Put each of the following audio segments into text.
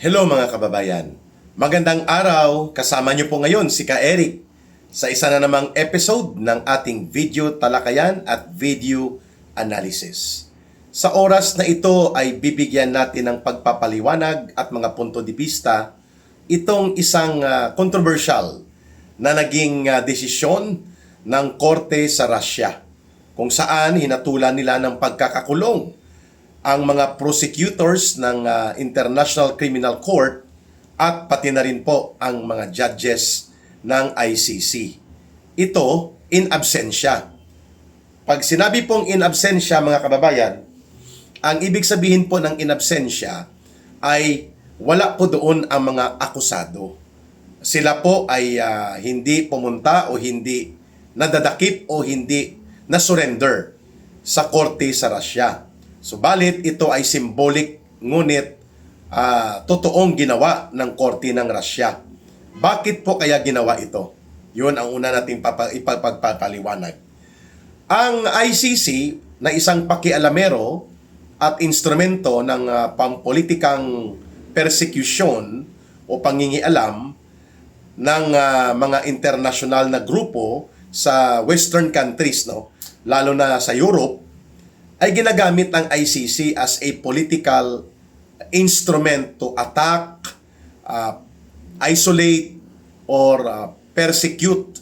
Hello mga kababayan. Magandang araw, kasama niyo po ngayon si Ka Eric sa isa na namang episode ng ating video talakayan at video analysis. Sa oras na ito ay bibigyan natin ng pagpapaliwanag at mga punto de vista itong isang controversial na naging desisyon ng korte sa Russia kung saan hinatulan nila ng pagkakakulong ang mga prosecutors ng International Criminal Court at pati na rin po ang mga judges ng ICC. Ito in absentia. Pag sinabi pong in absentia mga kababayan, ang ibig sabihin po ng in absentia ay wala po doon ang mga akusado. Sila po ay hindi pumunta o hindi nadadakip o hindi na-surrender sa korte sa Russia. Subalit ito ay symbolic ngunit totoong ginawa ng korte ng Russia. Bakit po kaya ginawa ito? Yun ang una nating ipagpapaliwanag. Ang ICC na isang pakialamero at instrumento ng pampolitikang persecution o pangingialam ng mga international na grupo sa Western countries, lalo na sa Europe, ay ginagamit ng ICC as a political instrument to attack, isolate, or persecute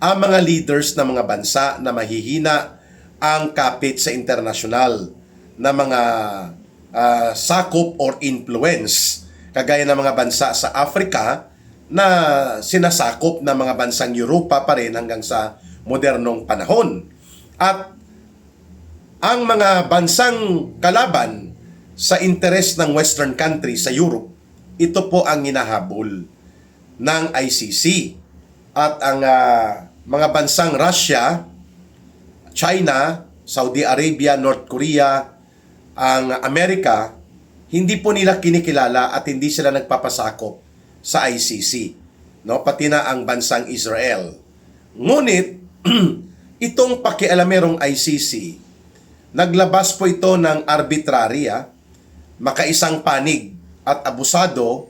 ang mga leaders ng mga bansa na mahihina ang kapit sa internasyonal na mga sakop or influence, kagaya ng mga bansa sa Africa na sinasakop ng mga bansang Europa pa rin hanggang sa modernong panahon. At ang mga bansang kalaban sa interes ng Western country sa Europe, ito po ang hinahabol ng ICC. At ang mga bansang Russia, China, Saudi Arabia, North Korea, ang Amerika, hindi po nila kinikilala at hindi sila nagpapasakop sa ICC. Pati na ang bansang Israel. Ngunit, itong pakialamerong ICC, naglabas po ito ng arbitrary, makaisang panig at abusado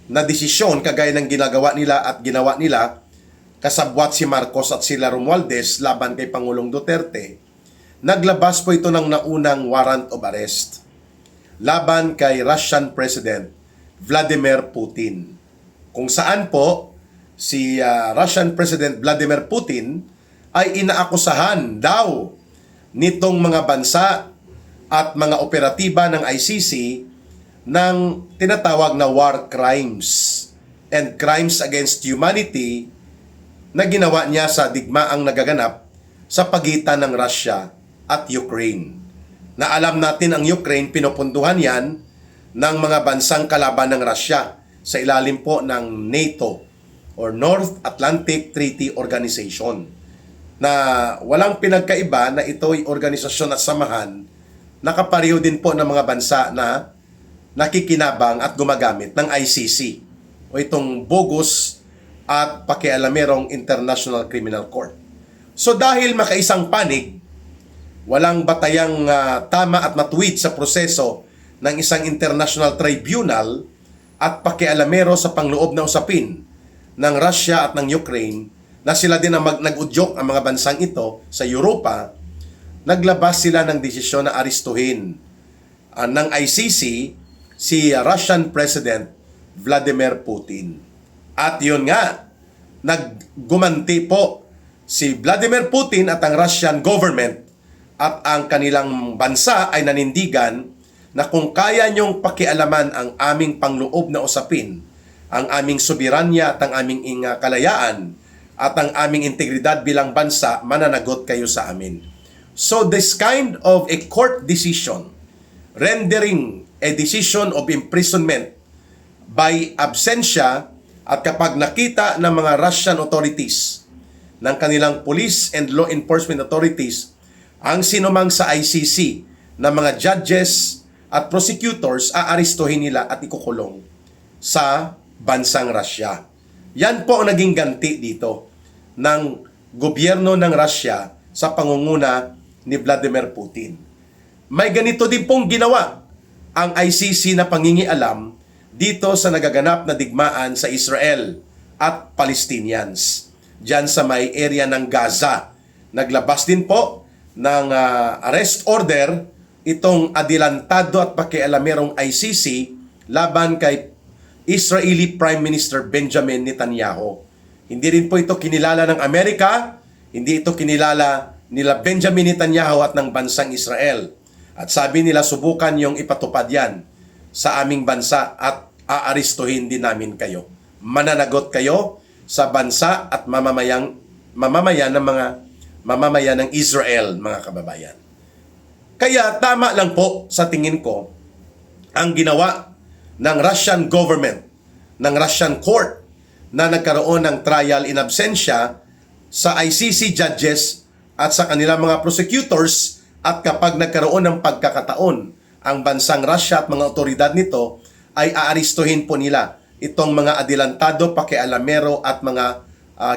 na desisyon kagaya ng ginawa nila kasabwat si Marcos at sila Romualdez laban kay Pangulong Duterte. Naglabas po ito ng naunang warrant of arrest laban kay Russian President Vladimir Putin. Kung saan po si Russian President Vladimir Putin ay inaakusahan daw nitong mga bansa at mga operatiba ng ICC ng tinatawag na war crimes and crimes against humanity na ginawa niya sa digmaang nagaganap sa pagitan ng Russia at Ukraine. Na alam natin ang Ukraine, pinupunduhan yan ng mga bansang kalaban ng Russia sa ilalim po ng NATO or North Atlantic Treaty Organization, na walang pinagkaiba na ito'y organisasyon at samahan na kapareho din po ng mga bansa na nakikinabang at gumagamit ng ICC o itong bogus at pakialamerong International Criminal Court. So dahil makaisang panig, walang batayang tama at matuwid sa proseso ng isang international tribunal at pakialamero sa pangloob na usapin ng Russia at ng Ukraine, na sila din ang nag-udyok ang mga bansang ito sa Europa, naglabas sila ng desisyon na aristuhin ng ICC si Russian President Vladimir Putin. At yun nga, naggumanti po si Vladimir Putin at ang Russian government at ang kanilang bansa ay nanindigan na kung kaya niyong pakialaman ang aming pangloob na usapin, ang aming soberanya at ang aming kalayaan, at ang aming integridad bilang bansa, mananagot kayo sa amin. So this kind of a court decision, rendering a decision of imprisonment by absentia, at kapag nakita ng mga Russian authorities, ng kanilang police and law enforcement authorities, ang sinumang sa ICC na mga judges at prosecutors, aaristuhin nila at ikukulong sa bansang Russia. Yan po ang naging ganti dito ng gobyerno ng Russia sa pangunguna ni Vladimir Putin. May ganito din pong ginawa ang ICC na pangingialam dito sa nagaganap na digmaan sa Israel at Palestinians diyan sa may area ng Gaza. Naglabas din po ng arrest order itong adelantado at pakialamerong ICC laban kay Israeli Prime Minister Benjamin Netanyahu. Hindi rin po ito kinilala ng Amerika, hindi ito kinilala nila Benjamin Netanyahu at ng bansang Israel. At sabi nila subukan yung ipatupad yan sa aming bansa at aaristuhin din namin kayo. Mananagot kayo sa bansa at mamamayan ng Israel, mga kababayan. Kaya tama lang po sa tingin ko ang ginawa ng Russian government, ng Russian court na nagkaroon ng trial in absentia sa ICC judges at sa kanilang mga prosecutors, at kapag nagkaroon ng pagkakataon ang bansang Russia at mga otoridad nito ay aaristuhin po nila itong mga adelantado, pakialamero at mga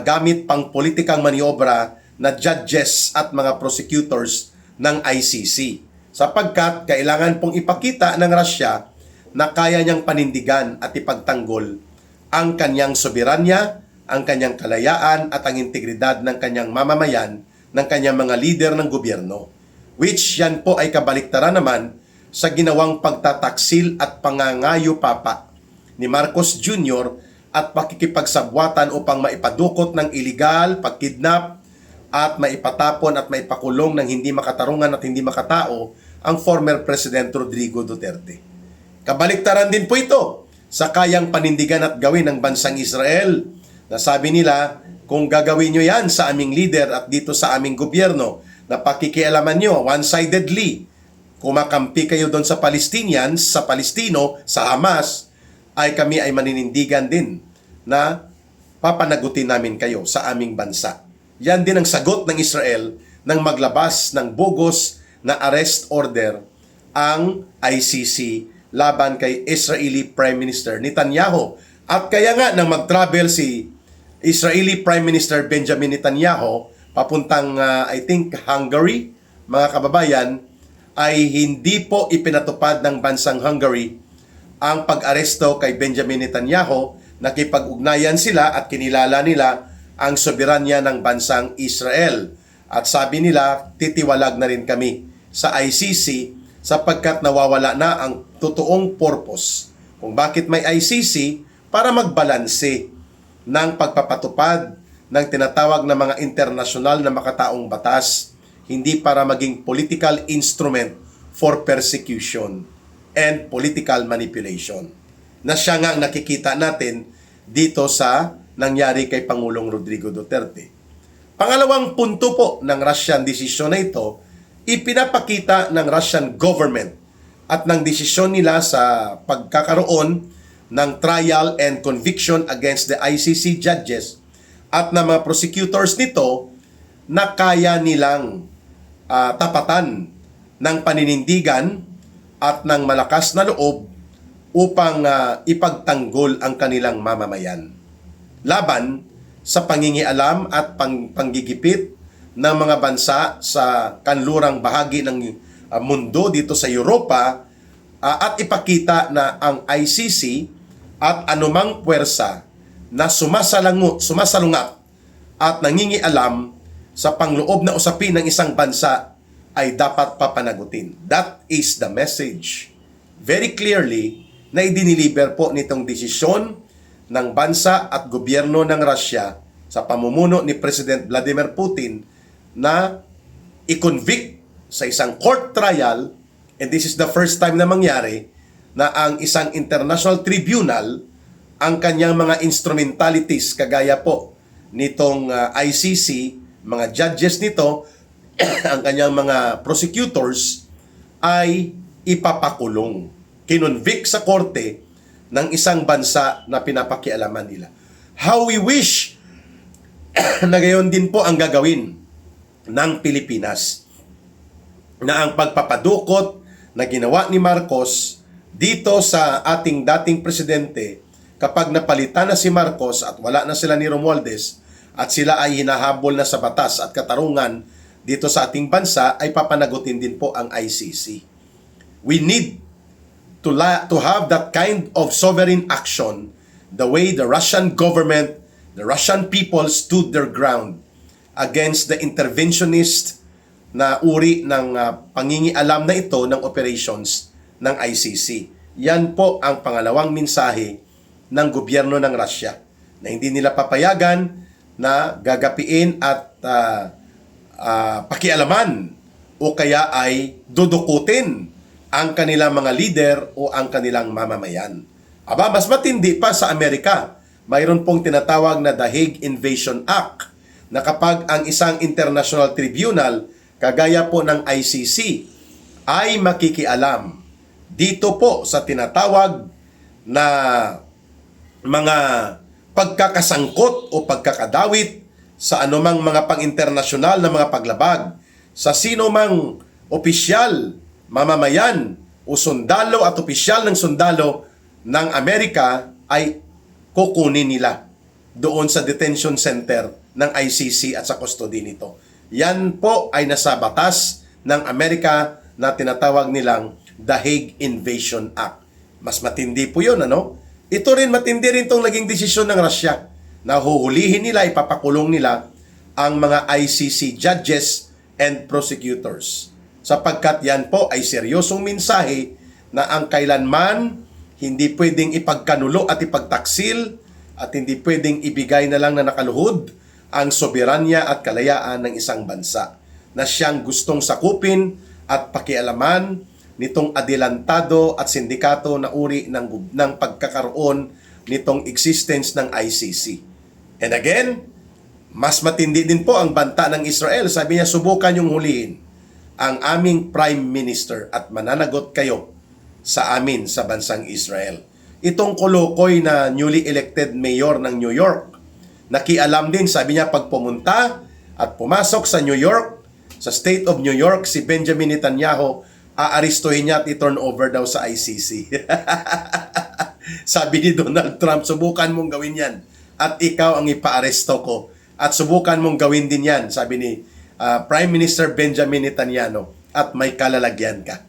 gamit pang politikang maniobra na judges at mga prosecutors ng ICC. Sapagkat kailangan pong ipakita ng Russia na kaya niyang panindigan at ipagtanggol ang kanyang soberanya, ang kanyang kalayaan at ang integridad ng kanyang mamamayan, ng kanyang mga lider ng gobyerno. Which yan po ay kabaliktaran naman sa ginawang pagtataksil at pangangayo papa ni Marcos Jr. at pakikipagsabwatan upang maipadukot ng iligal, pagkidnap at maipatapon at maipakulong ng hindi makatarungan at hindi makatao ang former President Rodrigo Duterte. Kabaliktaran din po ito sa kayang panindigan at gawin ng bansang Israel na sabi nila, kung gagawin nyo yan sa aming leader at dito sa aming gobyerno na pakikialaman nyo one-sidedly, kumakampi kayo doon sa Palestinians, sa Palestino, sa Hamas, ay kami ay maninindigan din na papanagutin namin kayo sa aming bansa. Yan din ang sagot ng Israel nang maglabas ng bogus na arrest order ang ICC laban kay Israeli Prime Minister Netanyahu. At kaya nga nang mag-travel si Israeli Prime Minister Benjamin Netanyahu papuntang I think Hungary, mga kababayan, ay hindi po ipinatupad ng bansang Hungary ang pag-aresto kay Benjamin Netanyahu. Nakipag-ugnayan sila at kinilala nila ang soberanya ng bansang Israel. At sabi nila, titiwalag na rin kami sa ICC sapagkat nawawala na ang totoong purpose kung bakit may ICC, para magbalanse ng pagpapatupad ng tinatawag na mga internasyonal na makataong batas, hindi para maging political instrument for persecution and political manipulation. Na siya nga nakikita natin dito sa nangyari kay Pangulong Rodrigo Duterte. Pangalawang punto po ng Russian desisyon na ito, ipinapakita ng Russian government at ng desisyon nila sa pagkakaroon ng trial and conviction against the ICC judges at ng mga prosecutors nito na kaya nilang tapatan ng paninindigan at ng malakas na loob upang ipagtanggol ang kanilang mamamayan laban sa pangingialam at panggigipit ng mga bansa sa kanlurang bahagi ng mundo dito sa Europa, at ipakita na ang ICC at anumang puwersa na sumasalungat at nangingialam sa pangloob na usapin ng isang bansa ay dapat papanagutin. That is the message. Very clearly na idiniliber po nitong desisyon ng bansa at gobyerno ng Russia sa pamumuno ni President Vladimir Putin na i-convict sa isang court trial, and this is the first time na mangyari na ang isang international tribunal ang kanyang mga instrumentalities kagaya po nitong ICC, mga judges nito, ang kanyang mga prosecutors ay ipapakulong, kinonvict sa korte ng isang bansa na pinapakialaman nila. How we wish na gayon din po ang gagawin ng Pilipinas, na ang pagpapadukot na ginawa ni Marcos dito sa ating dating presidente, kapag napalitan na si Marcos at wala na sila ni Romualdez at sila ay hinahabol na sa batas at katarungan dito sa ating bansa, ay papanagutin din po ang ICC. We need to have that kind of sovereign action the way the Russian government, the Russian people stood their ground against the interventionist na uri ng pangingialam na ito ng operations ng ICC. Yan po ang pangalawang mensahe ng gobyerno ng Russia na hindi nila papayagan na gagapiin at pakialaman o kaya ay dudukutin ang kanilang mga leader o ang kanilang mamamayan. Aba, mas matindi pa sa Amerika. Mayroon pong tinatawag na The Hague Invasion Act na kapag ang isang international tribunal kagaya po ng ICC ay makikialam dito po sa tinatawag na mga pagkakasangkot o pagkakadawit sa anumang mga pang-internasyonal na mga paglabag sa sino mang opisyal, mamamayan o sundalo at opisyal ng sundalo ng Amerika ay kukunin nila doon sa detention center ng ICC at sa custody nito. Yan po ay nasa batas ng Amerika na tinatawag nilang The Hague Invasion Act. Mas matindi po yun, ano? Ito rin, matindi rin itong naging desisyon ng Russia na huhulihin nila, ipapakulong nila ang mga ICC judges and prosecutors. Sapagkat yan po ay seryosong mensahe na ang kailanman hindi pwedeng ipagkanulo at ipagtaksil at hindi pwedeng ibigay na lang na nakaluhod ang soberanya at kalayaan ng isang bansa na siyang gustong sakupin at pakialaman nitong adelantado at sindikato na uri ng pagkakaroon nitong existence ng ICC. And again, mas matindi din po ang banta ng Israel. Sabi niya, subukan yung hulihin ang aming Prime Minister at mananagot kayo sa amin sa bansang Israel. Itong kolokoy na newly elected mayor ng New York, nakialam din, sabi niya, pag pumunta at pumasok sa New York, sa state of New York, si Benjamin Netanyahu, aaristuhin niya at i-turn over daw sa ICC. Sabi ni Donald Trump, subukan mong gawin yan at ikaw ang ipaaresto ko. At subukan mong gawin din yan, sabi ni Prime Minister Benjamin Netanyahu, at may kalalagyan ka.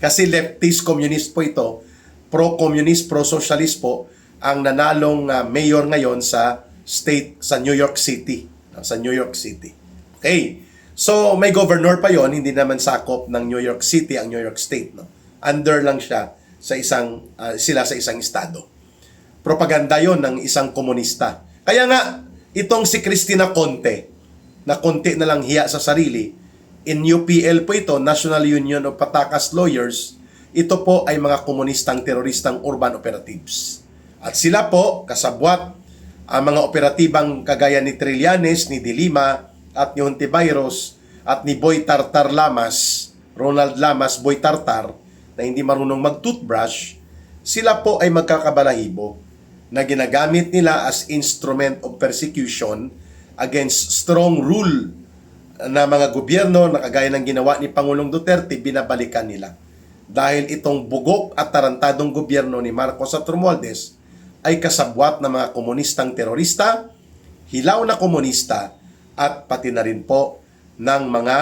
Kasi leftist communist po ito, pro-communist, pro-socialist po, ang nanalong mayor ngayon sa New York City. Sa New York City. Okay. So, may governor pa yon, hindi naman sakop ng New York City ang New York State. No? Under lang siya sa sila sa isang estado. Propaganda yon ng isang komunista. Kaya nga, itong si Cristina Conte, na konti na lang hiya sa sarili, in UPL po ito, National Union of Patakas Lawyers, ito po ay mga komunistang teroristang urban operatives. At sila po, kasabwat, ang mga operatibang kagaya ni Trillanes, ni De Lima, at ni Hontiveros, at ni Boy Tartar Lamas, Ronald Lamas, Boy Tartar, na hindi marunong mag-toothbrush, sila po ay magkakabalahibo na ginagamit nila as instrument of persecution against strong rule na mga gobyerno na kagaya ng ginawa ni Pangulong Duterte, binabalikan nila. Dahil itong bugok at tarantadong gobyerno ni Marcos at Romualdez ay kasabwat ng mga komunistang terorista, hilaw na komunista, at pati na rin po ng mga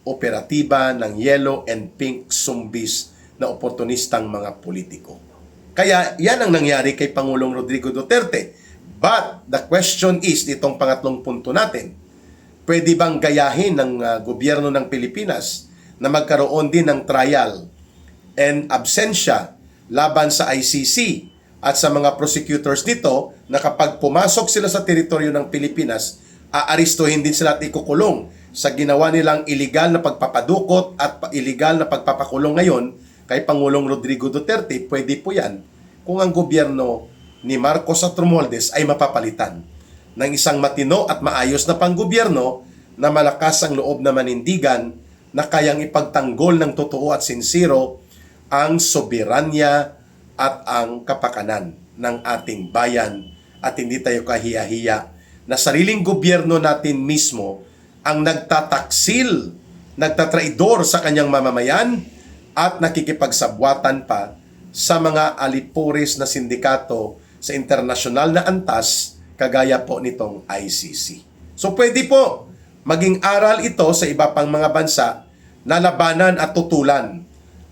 operatiba ng yellow and pink zombies na oportunistang mga politiko. Kaya yan ang nangyari kay Pangulong Rodrigo Duterte. But the question is, itong pangatlong punto natin, pwede bang gayahin ng gobyerno ng Pilipinas na magkaroon din ng trial and absensya laban sa ICC at sa mga prosecutors nito na kapag pumasok sila sa teritoryo ng Pilipinas, aaristuhin din sila at ikukulong sa ginawa nilang iligal na pagpapadukot at iligal na pagpapakulong ngayon kay Pangulong Rodrigo Duterte. Pwede po yan kung ang gobyerno ni Marcos at Romualdez ay mapapalitan ng isang matino at maayos na panggobyerno na malakas ang loob na manindigan na kayang ipagtanggol ng totoo at sinsiro ang soberanya at ang kapakanan ng ating bayan at hindi tayo kahiya-hiya na sariling gobyerno natin mismo ang nagtataksil, nagtatraidor sa kanyang mamamayan at nakikipagsabwatan pa sa mga alipores na sindikato sa internasyonal na antas kagaya po nitong ICC. So pwede po maging aral ito sa iba pang mga bansa na labanan at tutulan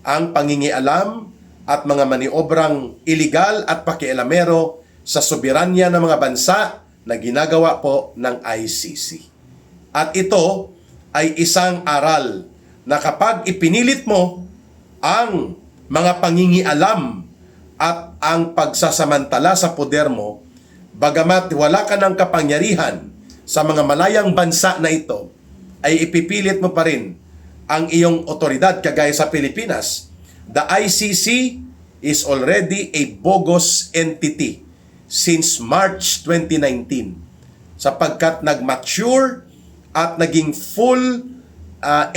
ang pangingialam at mga maniobrang iligal at pakialamero sa soberanya ng mga bansa na ginagawa po ng ICC. At ito ay isang aral na kapag ipinilit mo ang mga pangingialam at ang pagsasamantala sa poder mo, bagamat wala ka ng kapangyarihan sa mga malayang bansa na ito, ay ipipilit mo pa rin ang iyong otoridad kagaya sa Pilipinas. The ICC is already a bogus entity since March 2019 sapagkat nag-mature at naging full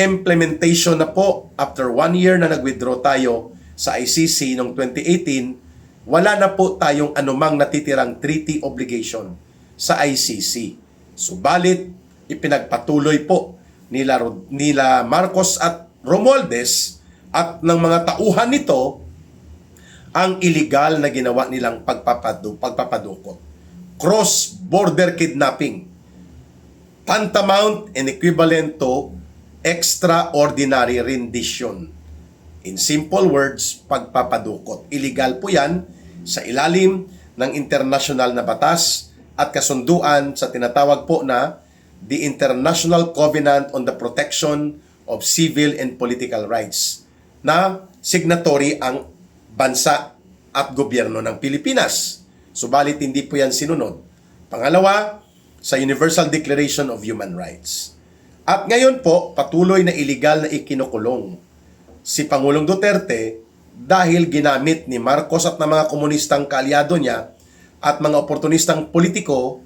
implementation na po after 1 year na nag-withdraw tayo sa ICC noong 2018. Wala na po tayong anumang natitirang treaty obligation sa ICC. Subalit, ipinagpatuloy po nila Marcos at Romualdez at ng mga tauhan nito ang illegal na ginawa nilang pagpapadukot. Cross-border kidnapping. Tantamount and equivalent to extraordinary rendition. In simple words, pagpapadukot. Illegal po yan sa ilalim ng international na batas at kasunduan sa tinatawag po na the International Covenant on the Protection of Civil and Political Rights na signatory ang bansa at gobyerno ng Pilipinas. Subalit hindi po yan sinunod. Pangalawa, sa Universal Declaration of Human Rights. At ngayon po, patuloy na illegal na ikinukulong si Pangulong Duterte dahil ginamit ni Marcos at ng mga komunistang kaalyado niya at mga oportunistang politiko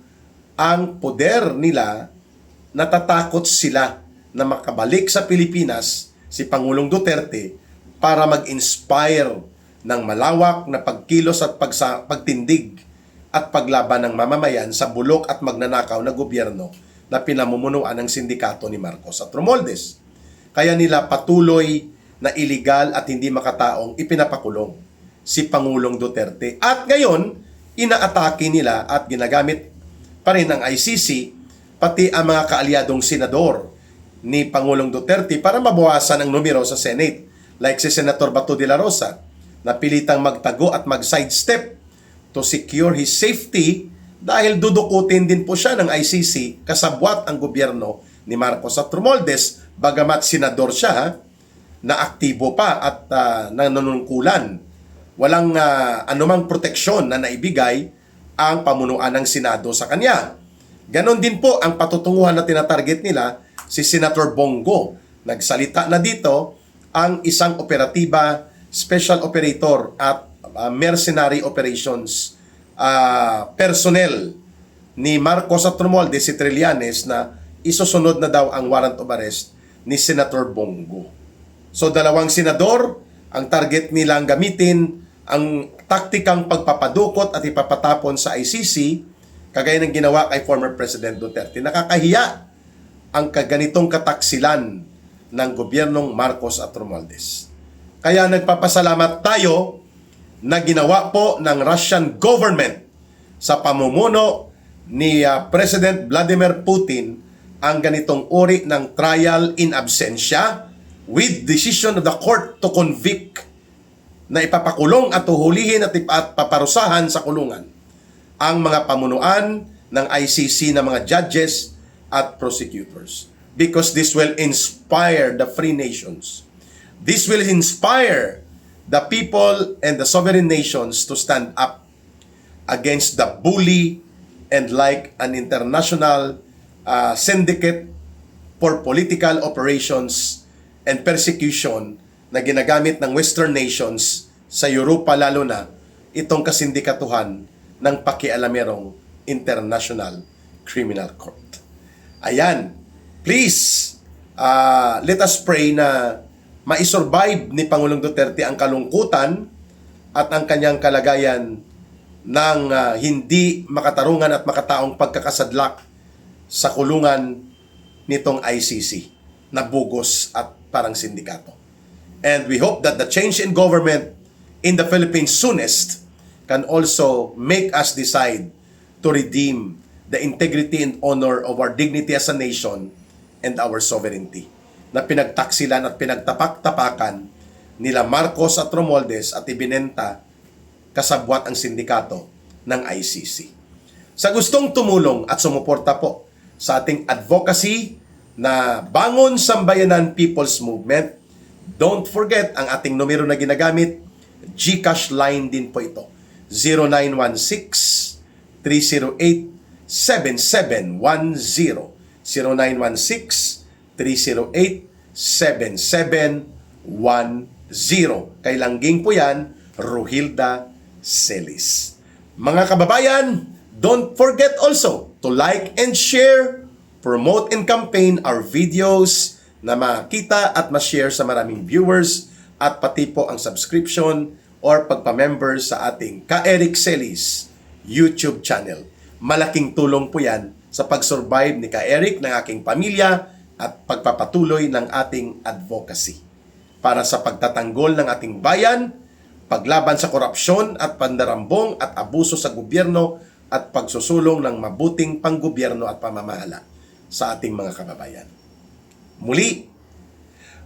ang poder nila. Natatakot sila na makabalik sa Pilipinas si Pangulong Duterte para mag-inspire ng malawak na pagkilos at pagtindig at paglaban ng mamamayan sa bulok at magnanakaw na gobyerno na pinamumunuan ng sindikato ni Marcos at Romualdez. Kaya nila patuloy na iligal at hindi makataong ipinapakulong si Pangulong Duterte. At ngayon, inaatake nila at ginagamit pa rin ang ICC pati ang mga kaalyadong senador ni Pangulong Duterte para mabawasan ang numero sa Senate. Like si Senator Bato de la Rosa, na pilitang magtago at mag-sidestep to secure his safety dahil dudukutin din po siya ng ICC kasabwat ang gobyerno ni Marcos at Romualdez, bagamat senador siya na aktibo pa at nanunungkulan. Walang anumang proteksyon na naibigay ang pamunuan ng Senado sa kanya. Ganon din po ang patutunguhan na tinatarget nila si Senator Bongo. Nagsalita na dito ang isang operatiba, special operator at mercenary operations personnel ni Marcos at Romualdez, si Trillanes, na isusunod na daw ang warrant of arrest ni Senator Bongo. So dalawang senador ang target nilang gamitin ang taktikang pagpapadukot at ipapatapon sa ICC kagaya ng ginawa kay former President Duterte. Nakakahiya ang kaganitong kataksilan ng gobyernong Marcos at Romualdez. Kaya nagpapasalamat tayo na ginawa po ng Russian government sa pamumuno ni President Vladimir Putin ang ganitong uri ng trial in absentia with decision of the court to convict na ipapakulong at uhulihin at paparusahan sa kulungan ang mga pamunuan ng ICC na mga judges at prosecutors. Because this will inspire the free nations. This will inspire the people and the sovereign nations to stand up against the bully and like an international syndicate for political operations and persecution na ginagamit ng Western nations sa Europa, lalo na itong kasindikatuhan ng pakialamerong International Criminal Court. Ayan, please, let us pray na maisurvive ni Pangulong Duterte ang kalungkutan at ang kanyang kalagayan ng hindi makatarungan at makataong pagkakasadlak sa kulungan nitong ICC na bugos at parang sindikato. And we hope that the change in government in the Philippines soonest can also make us decide to redeem the integrity and honor of our dignity as a nation and our sovereignty na pinagtaksilan at pinagtapak-tapakan nila Marcos at Romualdez at ibinenta kasabwat ang sindikato ng ICC. Sa gustong tumulong at sumuporta po sa ating advocacy na Bangon Sambayanan People's Movement, don't forget ang ating numero na ginagamit, GCash line din po ito, 0916-308-7710, 0916-308-7710. Kay Langging po yan, Rohilda Celis. Mga kababayan, don't forget also to like and share, promote and campaign our videos na makita at ma-share sa maraming viewers at pati po ang subscription or pagpa-member sa ating Ka Eric Celis YouTube channel. Malaking tulong po yan sa pag-survive ni Ka Eric, ng aking pamilya at pagpapatuloy ng ating advocacy para sa pagtatanggol ng ating bayan, paglaban sa korupsyon at pandarambong at abuso sa gobyerno at pagsusulong ng mabuting panggobyerno at pamamahala sa ating mga kababayan. Muli,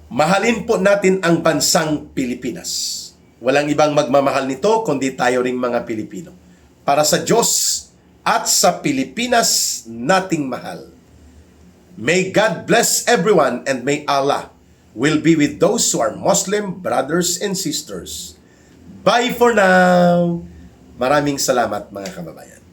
mahalin po natin ang bansang Pilipinas. Walang ibang magmamahal nito kundi tayo ring mga Pilipino. Para sa Diyos at sa Pilipinas nating mahal. May God bless everyone and may Allah will be with those who are Muslim brothers and sisters. Bye for now! Maraming salamat mga kababayan.